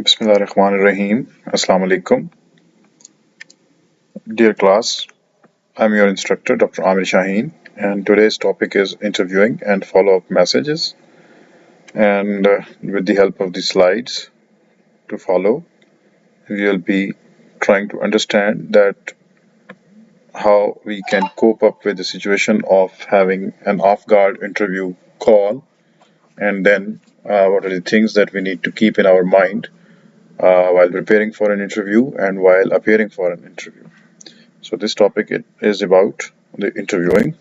Bismillahirrahmanirrahim. Assalamu alaikum. Dear class, I'm your instructor, Dr. Amir Shaheen, and today's topic is interviewing and follow-up messages. And with the help of the slides to follow, we will be trying to understand that how we can cope up with the situation of having an off-guard interview call, and then what are the things that we need to keep in our mind while preparing for an interview and while appearing for an interview. So this topic is about the interviewing.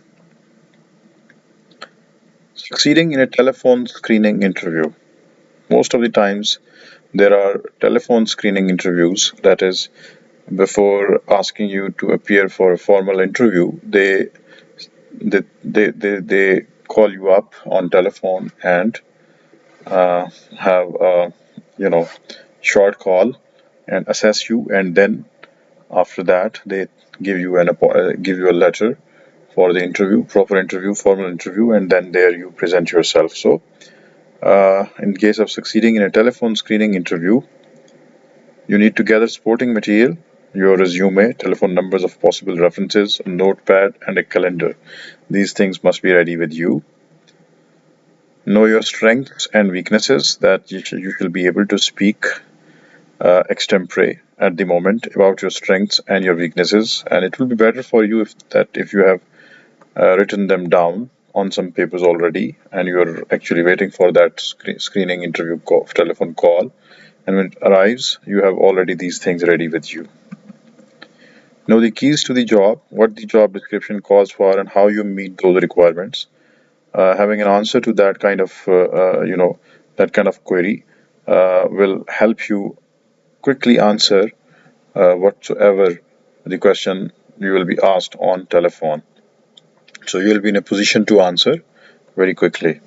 Succeeding in a telephone screening interview. Most of the times there are telephone screening interviews, that is, before asking you to appear for a formal interview, they call you up on telephone and have a short call and assess you, and then after that they give you a letter for the interview, proper interview, formal interview, and then there you present yourself. So, in case of succeeding in a telephone screening interview, you need to gather supporting material, your resume, telephone numbers of possible references, a notepad, and a calendar. These things must be ready with you. Know your strengths and weaknesses, that you shall be able to speak extempore at the moment about your strengths and your weaknesses, and it will be better for you if you have written them down on some papers already and you're actually waiting for that screening interview telephone call, and when it arrives you have already these things ready with you. Know the keys to the job, what the job description calls for, and how you meet those requirements. Having an answer to that kind of query will help you quickly answer whatsoever the question you will be asked on telephone. So you will be in a position to answer very quickly.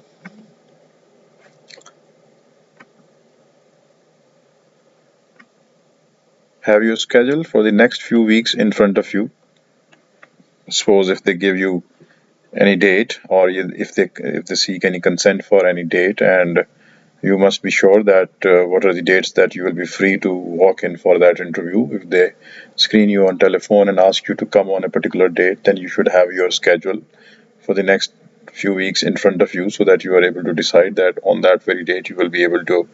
Have your schedule for the next few weeks in front of you. Suppose if they give you any date, or if they seek any consent for any date, and you must be sure that what are the dates that you will be free to walk in for that interview. If they screen you on telephone and ask you to come on a particular date, then you should have your schedule for the next few weeks in front of you, so that you are able to decide that on that very date you will be able to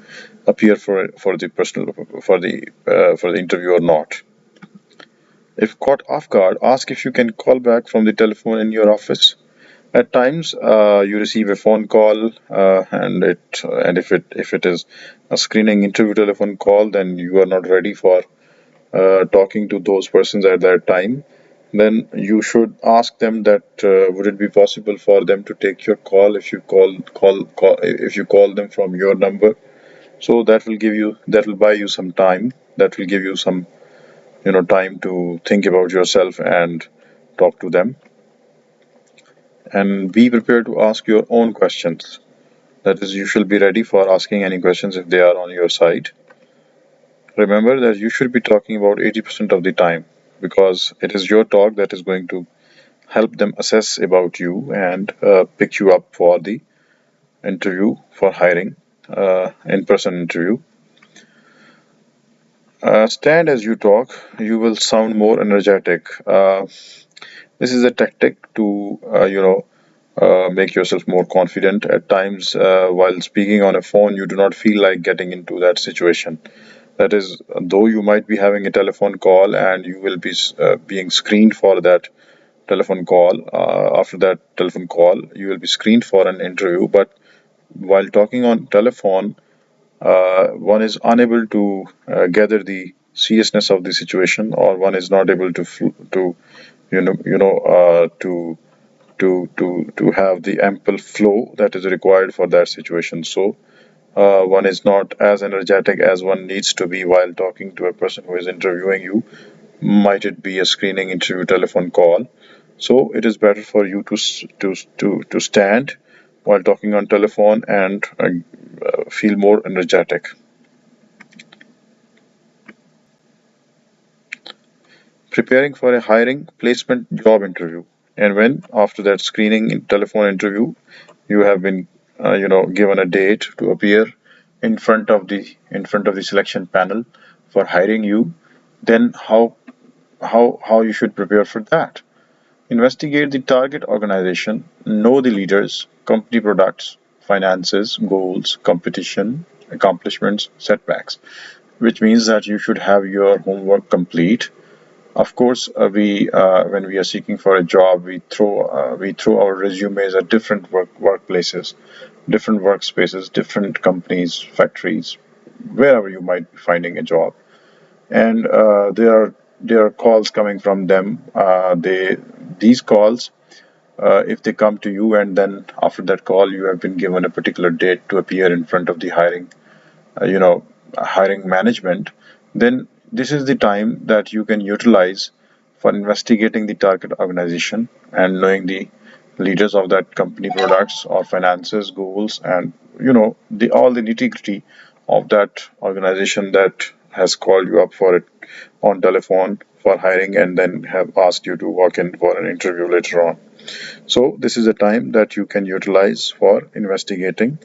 appear for the interview or not. If caught off guard, ask if you can call back from the telephone in your office. At times, you receive a phone call, and if it is a screening interview telephone call, then you are not ready for talking to those persons at that time. Then you should ask them that would it be possible for them to take your call if you call them from your number. So that will buy you some time. That will give you some time to think about yourself and talk to them. And be prepared to ask your own questions. That is, you should be ready for asking any questions if they are on your side. Remember that you should be talking about 80% of the time, because it is your talk that is going to help them assess about you and pick you up for the interview for hiring, in-person interview. Stand as you talk, you will sound more energetic. This is a tactic to make yourself more confident. At times, while speaking on a phone, you do not feel like getting into that situation. That is, though you might be having a telephone call and you will be being screened for that telephone call. After that telephone call, you will be screened for an interview. But while talking on telephone, one is unable to gather the seriousness of the situation, or one is not able to to have the ample flow that is required for that situation. So one is not as energetic as one needs to be while talking to a person who is interviewing you. Might it be a screening interview telephone call? So it is better for you to stand while talking on telephone and feel more energetic. Preparing for a hiring placement job interview, and when after that screening telephone interview you have been given a date to appear in front of the selection panel for hiring you, then how you should prepare for that. Investigate the target organization, know the leaders, company products, finances, goals, competition, accomplishments, setbacks, which means that you should have your homework complete. Of course, we when we are seeking for a job, we throw our resumes at different workplaces, different workspaces, different companies, factories, wherever you might be finding a job, and there are calls coming from them. They These calls, if they come to you and then after that call you have been given a particular date to appear in front of the uh, you know hiring management, then this is the time that you can utilize for investigating the target organization and knowing the leaders of that company products or finances, goals, and the all the nitty gritty of that organization that has called you up for it on telephone for hiring and then have asked you to walk in for an interview later on. So this is a time that you can utilize for investigating,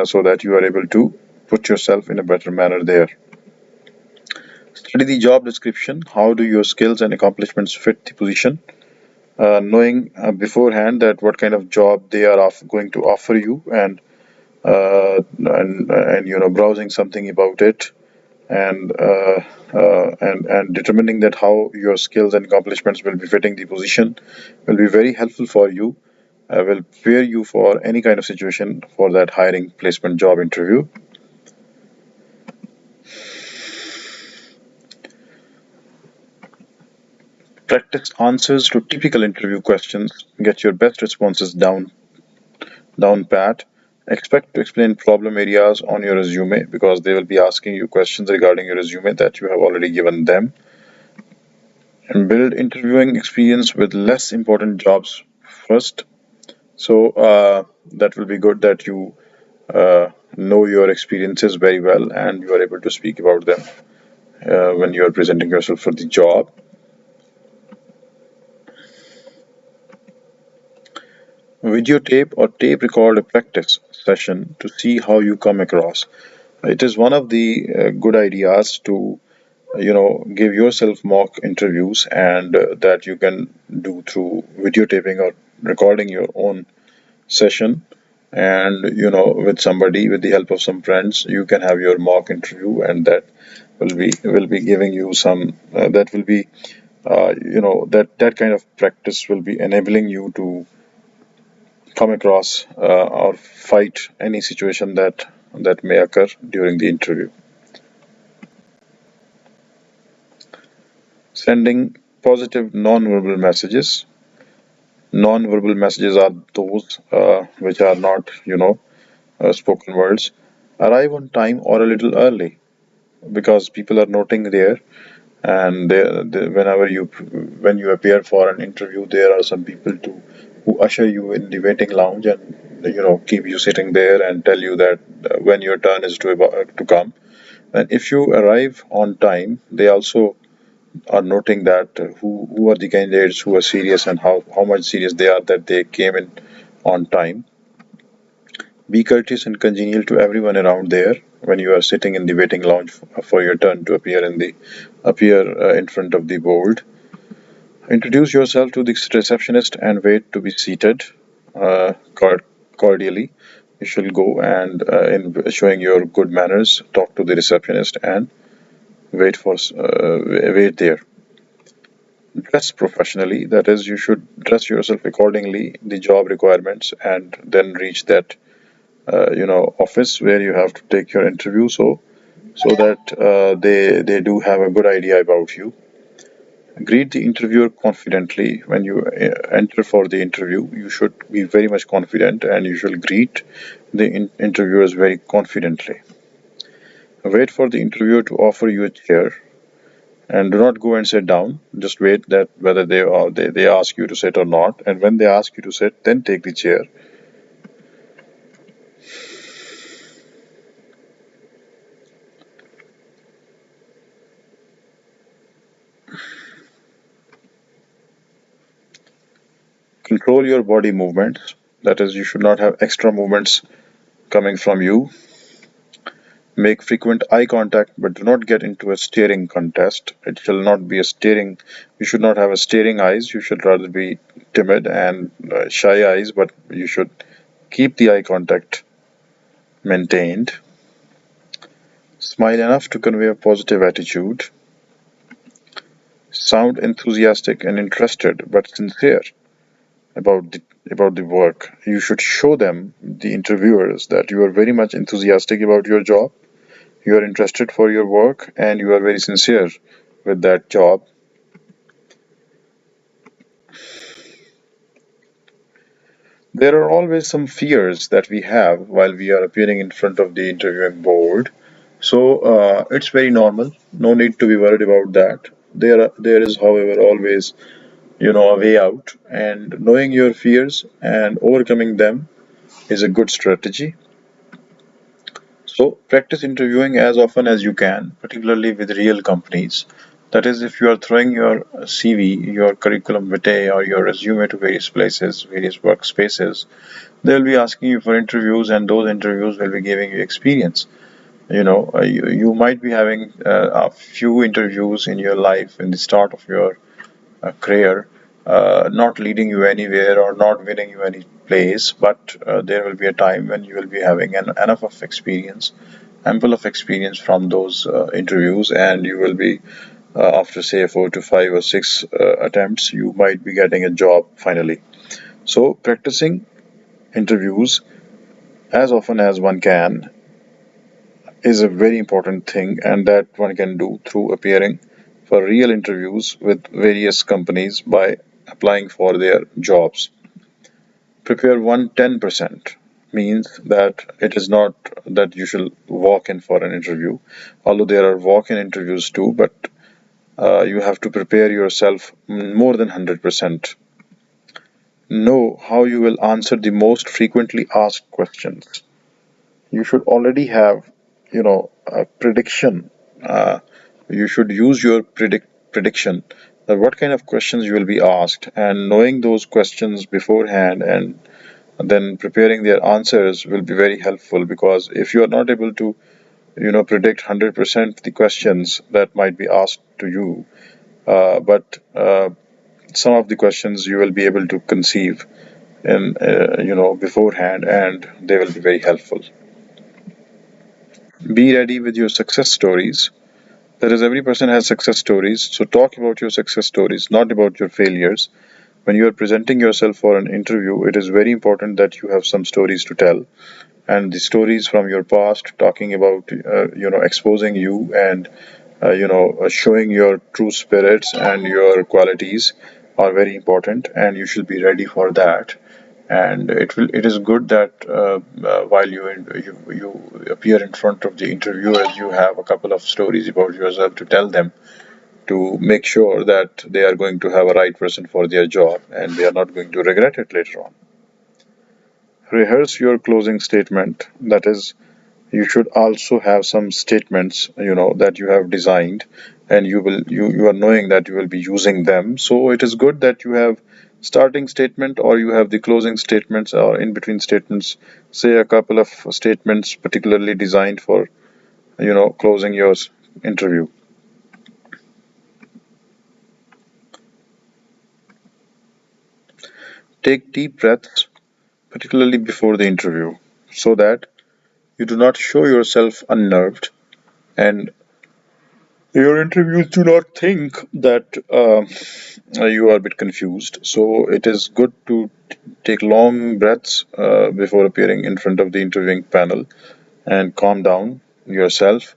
so that you are able to put yourself in a better manner there. Study the job description. How do your skills and accomplishments fit the position? Knowing beforehand that what kind of job they are going to offer you, and browsing something about it, and determining that how your skills and accomplishments will be fitting the position will be very helpful for you. Will prepare you for any kind of situation for that hiring placement job interview. Practice answers to typical interview questions. Get your best responses down pat. Expect to explain problem areas on your resume because they will be asking you questions regarding your resume that you have already given them. And build interviewing experience with less important jobs first. So that will be good that you know your experiences very well and you are able to speak about them when you are presenting yourself for the job. Videotape or tape record a practice session to see how you come across. It is one of the good ideas to give yourself mock interviews, and that you can do through videotaping or recording your own session, and with somebody, with the help of some friends, you can have your mock interview, and that will be giving you some that will be that kind of practice will be enabling you to come across or fight any situation that may occur during the interview. Sending positive non-verbal messages. Non-verbal messages are those which are not spoken words. Arrive on time or a little early, because people are noting there, and when you appear for an interview, there are some people who usher you in the waiting lounge and keep you sitting there and tell you that when your turn is to come. And if you arrive on time, they also are noting that who are the candidates who are serious, and how much serious they are that they came in on time. Be courteous and congenial to everyone around there when you are sitting in the waiting lounge for your turn to appear in front of the board. Introduce yourself to the receptionist and wait to be seated cordially. You should go and, in showing your good manners, talk to the receptionist and wait there. Dress professionally, that is, you should dress yourself accordingly, the job requirements, and then reach that office where you have to take your interview, so that they do have a good idea about you. Greet the interviewer confidently. When you enter for the interview, you should be very much confident and you should greet the interviewers very confidently. Wait for the interviewer to offer you a chair, and do not go and sit down. Just wait that whether they ask you to sit or not, and when they ask you to sit, then take the chair. Control your body movements. That is, you should not have extra movements coming from you. Make frequent eye contact, but do not get into a staring contest. It shall not be a staring. You should not have a staring eyes. You should rather be timid and shy eyes, but you should keep the eye contact maintained. Smile enough to convey a positive attitude. Sound enthusiastic and interested, but sincere about the work. You should show them, the interviewers, that you are very much enthusiastic about your job, you are interested for your work, and you are very sincere with that job. There are always some fears that we have while we are appearing in front of the interviewing board. So it's very normal. No need to be worried about that. There is, however, always a way out, and knowing your fears and overcoming them is a good strategy. So practice interviewing as often as you can, particularly with real companies. That is, if you are throwing your CV, your curriculum vitae, or your resume to various places, various workspaces, they will be asking you for interviews, and those interviews will be giving you experience. You might be having a few interviews in your life in the start of your career, not leading you anywhere or not winning you any place, but there will be a time when you will be having enough of experience, ample of experience from those interviews, and you will be, after say 4 to 5 or 6 attempts, you might be getting a job finally. So, practicing interviews as often as one can is a very important thing, and that one can do through appearing for real interviews with various companies by applying for their jobs. Prepare 110% means that it is not that you should walk in for an interview, although there are walk in interviews too, but you have to prepare yourself more than 100%. Know how you will answer the most frequently asked questions. You should already have, a prediction. You should use your prediction that what kind of questions you will be asked, and knowing those questions beforehand and then preparing their answers will be very helpful, because if you are not able to predict 100% the questions that might be asked to you, but some of the questions you will be able to conceive in beforehand, and they will be very helpful. Be ready with your success stories. That is, every person has success stories, so talk about your success stories, not about your failures. When you are presenting yourself for an interview, it is very important that you have some stories to tell, and the stories from your past, talking about exposing you, and showing your true spirits and your qualities are very important, and you should be ready for that. And it is good that while you appear in front of the interviewers, you have a couple of stories about yourself to tell them, to make sure that they are going to have a right person for their job and they are not going to regret it later on. Rehearse your closing statement. That is, you should also have some statements that you have designed, and you are knowing that you will be using them. So it is good that you have starting statement, or you have the closing statements, or in between statements, say a couple of statements particularly designed for closing your interview. Take deep breaths, particularly before the interview, so that you do not show yourself unnerved, and your interviews do not think that you are a bit confused. So it is good to take long breaths before appearing in front of the interviewing panel, and calm down yourself,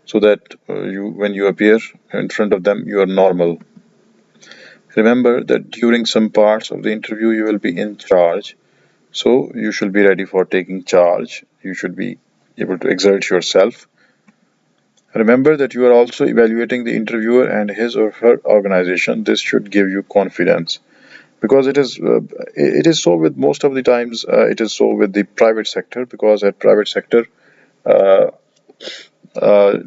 so that when you appear in front of them, you are normal. Remember that during some parts of the interview, you will be in charge. So you should be ready for taking charge. You should be able to exert yourself. Remember that you are also evaluating the interviewer and his or her organization. This should give you confidence, because it is so with most of the times. It is so with the private sector, because at private sector, uh, uh,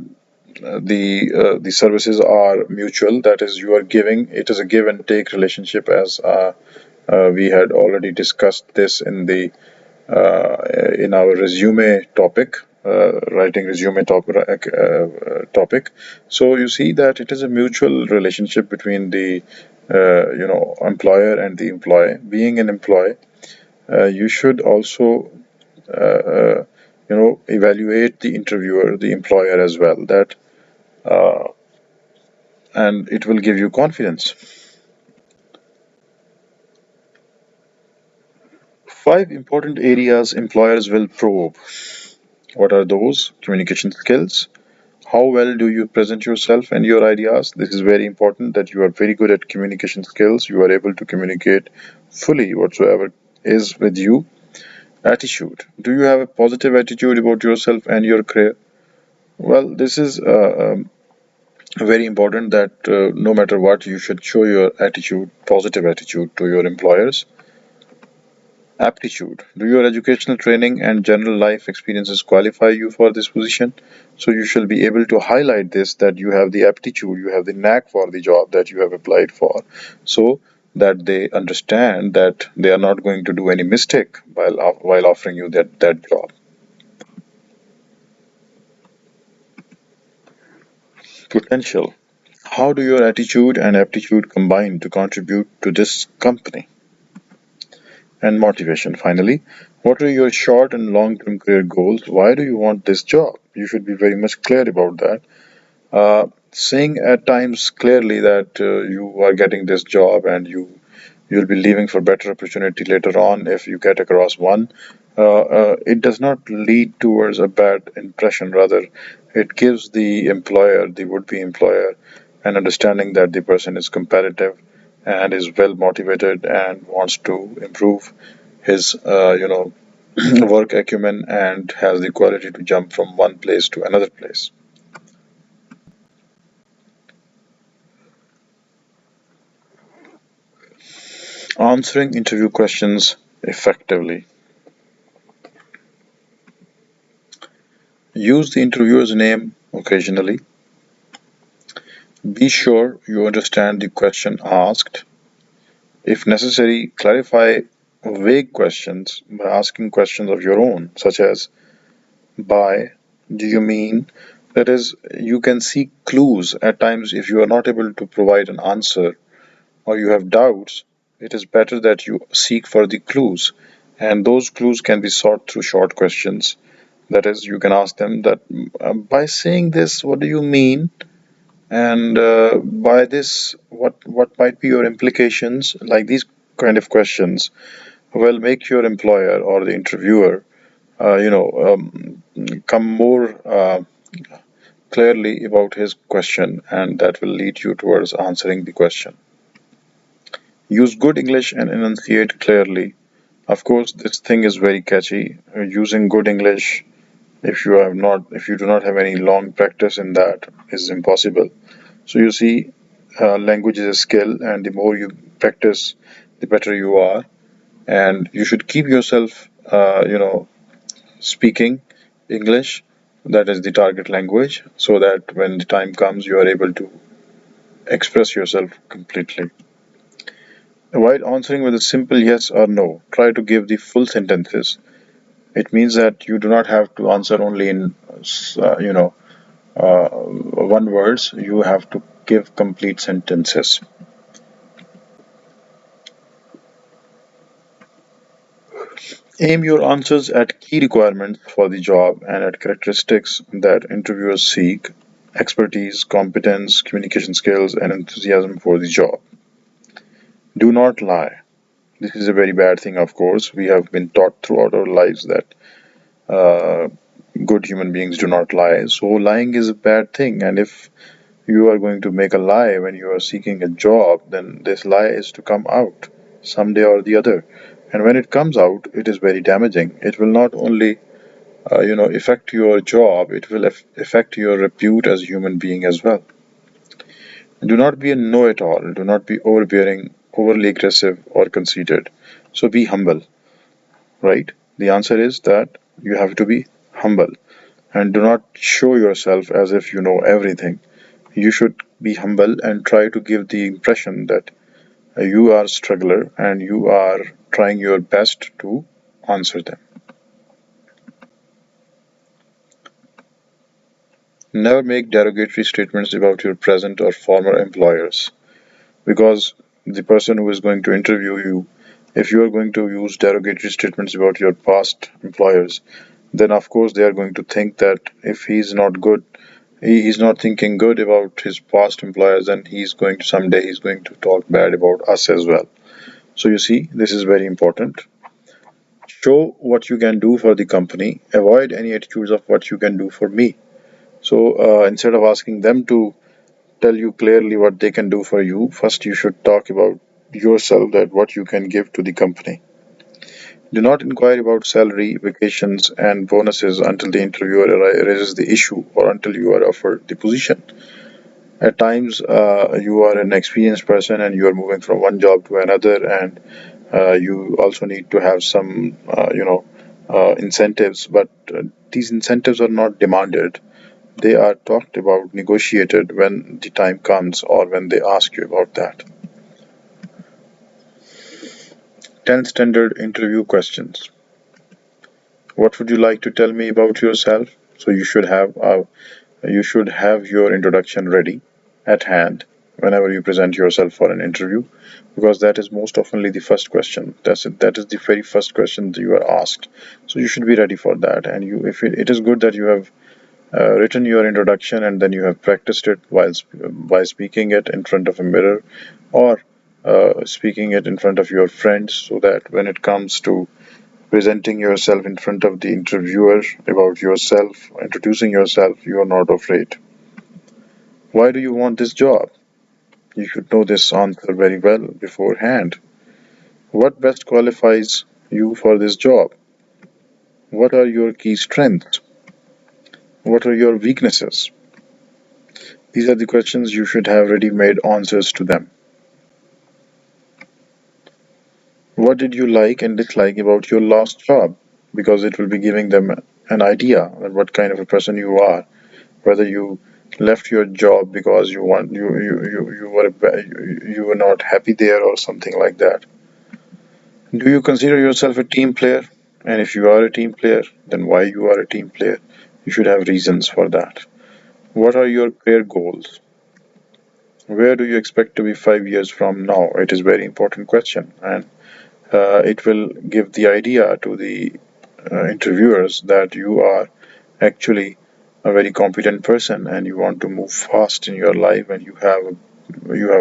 the services are mutual. That is, you are giving. It is a give and take relationship, as we had already discussed this in our resume topic. writing resume topic. So you see that it is a mutual relationship between the employer and the employee. Being an employee, you should also evaluate the interviewer, the employer as well. That and it will give you confidence. Five important areas employers will probe. What are those? Communication skills. How well do you present yourself and your ideas? This is very important that you are very good at communication skills. You are able to communicate fully whatsoever is with you. Attitude. Do you have a positive attitude about yourself and your career? Well, this is very important that no matter what, you should show your attitude, positive attitude to your employers. Aptitude. Do your educational training and general life experiences qualify you for this position? So you shall be able to highlight this that you have the aptitude, you have the knack for the job that you have applied for, so that they understand that they are not going to do any mistake while offering you that job. Potential. How do your attitude and aptitude combine to contribute to this company? And motivation. Finally, what are your short and long term career goals? Why do you want this job? You should be very much clear about that. Saying at times clearly that you are getting this job and you'll be leaving for better opportunity later on if you get across one. It does not lead towards a bad impression. Rather, it gives the employer, the would-be employer, an understanding that the person is competitive and is well motivated and wants to improve his, work acumen and has the quality to jump from one place to another place. Answering interview questions effectively. Use the interviewer's name occasionally. Be sure you understand the question asked. If necessary, clarify vague questions by asking questions of your own, such as by, do you mean? That is, you can seek clues at times if you are not able to provide an answer or you have doubts. It is better that you seek for the clues, and those clues can be sought through short questions. That is, you can ask them that by saying this, what do you mean? And by this, what might be your implications? Like these kind of questions will make your employer or the interviewer, come more clearly about his question, and that will lead you towards answering the question. Use good English and enunciate clearly. Of course, this thing is very catchy. Using good English, if you do not have any long practice in that, is impossible. So you see, language is a skill, and the more you practice, the better you are. And you should keep yourself, speaking English. That is the target language, so that when the time comes, you are able to express yourself completely. While answering with a simple yes or no, try to give the full sentences. It means that you do not have to answer only in, one words. You have to give complete sentences. Aim your answers at key requirements for the job and at characteristics that interviewers seek: expertise, competence, communication skills, and enthusiasm for the job. Do not lie. This is a very bad thing, of course. We have been taught throughout our lives that uh, good human beings do not lie. So, lying is a bad thing, and if you are going to make a lie when you are seeking a job, then this lie is to come out someday or the other. And when it comes out, it is very damaging. It will not only, affect your job, it will affect your repute as a human being as well. Do not be a know-it-all. Do not be overbearing, overly aggressive, or conceited. So be humble, right? The answer is that you have to be humble and do not show yourself as if you know everything. You should be humble and try to give the impression that you are a struggler and you are trying your best to answer them. Never make derogatory statements about your present or former employers, because the person who is going to interview you, if you are going to use derogatory statements about your past employers, then of course they are going to think that if he's not good, he's not thinking good about his past employers, then he's going to talk bad about us as well. So you see, this is very important. Show what you can do for the company. Avoid any attitudes of what you can do for me. So instead of asking them to tell you clearly what they can do for you, first you should talk about yourself, that what you can give to the company. Do not inquire about salary, vacations, and bonuses until the interviewer raises the issue or until you are offered the position. At times, you are an experienced person and you are moving from one job to another, and you also need to have some, incentives. But these incentives are not demanded. They are talked about, negotiated when the time comes or when they ask you about that. 10 standard interview questions. What would you like to tell me about yourself? So you should have your introduction ready at hand whenever you present yourself for an interview, because that is most oftenly the first question. That's it. That is the very first question that you are asked. So you should be ready for that. And if it is good that you have written your introduction and then you have practiced it by speaking it in front of a mirror, or speaking it in front of your friends, so that when it comes to presenting yourself in front of the interviewer about yourself, introducing yourself, you are not afraid. Why do you want this job? You should know this answer very well beforehand. What best qualifies you for this job? What are your key strengths? What are your weaknesses? These are the questions you should have ready made answers to them. What did you like and dislike about your last job? Because it will be giving them an idea of what kind of a person you are, whether you left your job because you were not happy there or something like that. Do you consider yourself a team player? And if you are a team player, then why you are a team player? You should have reasons for that. What are your career goals? Where do you expect to be 5 years from now? It is a very important question, and it will give the idea to the interviewers that you are actually a very competent person and you want to move fast in your life, and you have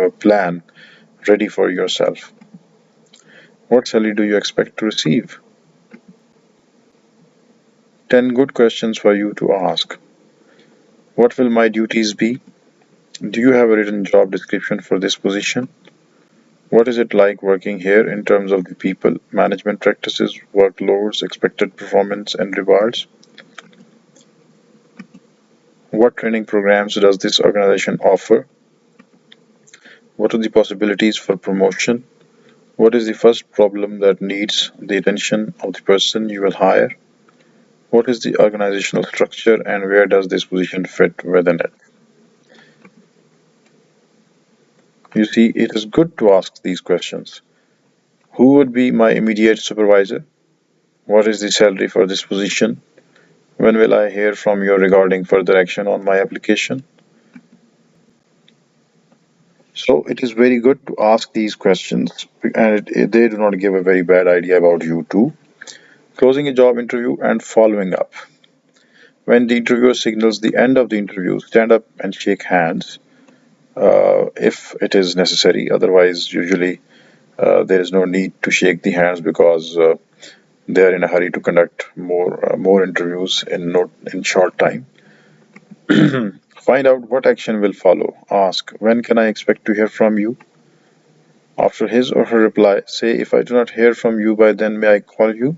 a plan ready for yourself. What salary do you expect to receive? 10 good questions for you to ask. What will my duties be? Do you have a written job description for this position? What is it like working here in terms of the people, management practices, workloads, expected performance, and rewards? What training programs does this organization offer? What are the possibilities for promotion? What is the first problem that needs the attention of the person you will hire? What is the organizational structure and where does this position fit within it? You see, it is good to ask these questions. Who would be my immediate supervisor? What is the salary for this position? When will I hear from you regarding further action on my application? So it is very good to ask these questions, and they do not give a very bad idea about you too. Closing a job interview and following up. When the interviewer signals the end of the interview, stand up and shake hands if it is necessary. Otherwise, usually there is no need to shake the hands, because they are in a hurry to conduct more interviews in short time. Find out what action will follow. Ask, when can I expect to hear from you? After his or her reply, say, if I do not hear from you by then, may I call you?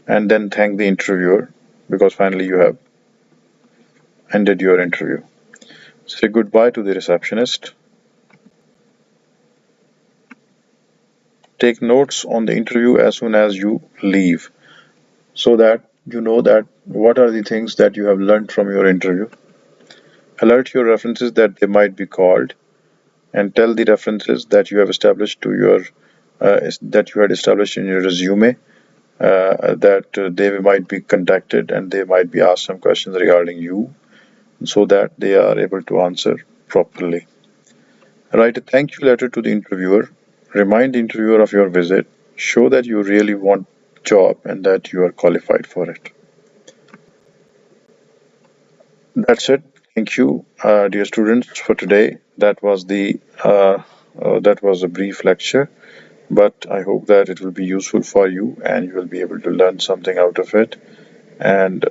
And then thank the interviewer, because finally you have ended your interview. Say goodbye to the receptionist. Take notes on the interview as soon as you leave, so that you know that what are the things that you have learned from your interview. Alert your references that they might be called, and tell the references that you have established that you had established in your resume, that they might be contacted and they might be asked some questions regarding you. so that they are able to answer properly. Write a thank you letter to the interviewer. Remind the interviewer of your visit. Show that you really want the job and that you are qualified for it. That's it. Thank you, dear students, for today. That was a brief lecture, but I hope that it will be useful for you and you will be able to learn something out of it, and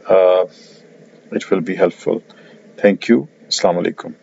it will be helpful. Thank you. Assalamu alaikum.